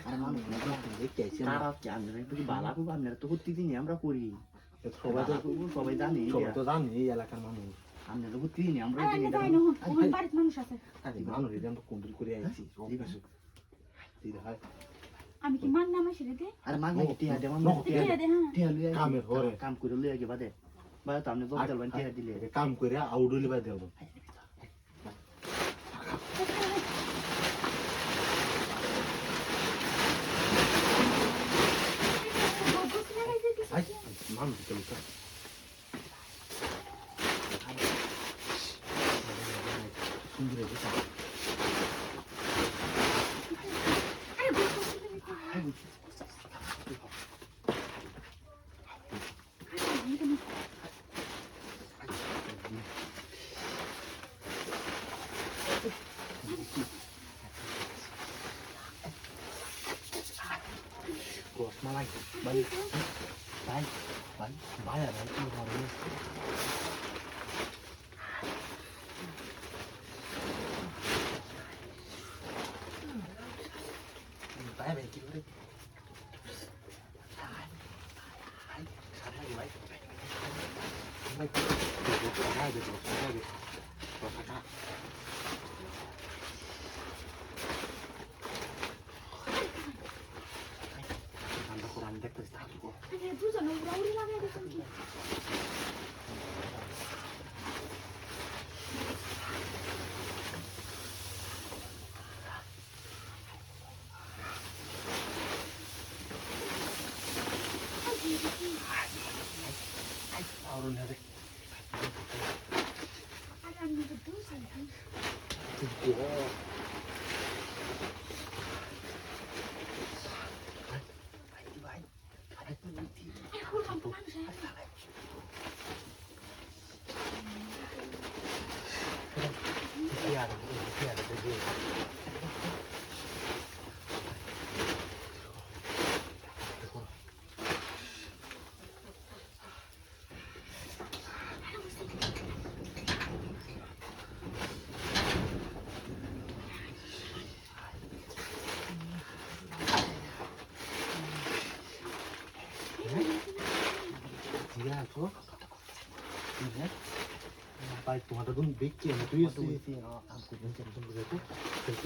আর মানুষ দেখতে আইছে তারা কি আমরা একটু বালা খুব আমরা তো প্রতিদিনই আমরা করি সবাই তো সবাই জানে সবাই তো জানে এই এলাকার মানুষ আমরা তো প্রতিদিনই আমরা বাড়িতে মানুষ আছে আরে মানুষ এটা আমরা কন্ট্রোল করে আইছি ঠিক আছে ঠিক আছে আমি কি মান নাম আছে রে আরে মান নাই টিয়া দে মান টিয়া দে টিয়া লইয়া কামের ঘরে কাম করে লইয়া কি বাদে বাদে তো আপনি বলতে বলবেন টিয়া দিলে কাম করে আউডলি বাদে দেব আই মানুষ চলে তো সুন্দর এটা Malay, balik, balik, balik, bayar lagi hari ini. Bayar lagi hari. Orang ada. Ada yang betul sih. Tidak. Iya, tuh. Ini. Baik, tuh ada dong bikin itu sih. Aku mencari tempat itu. Terus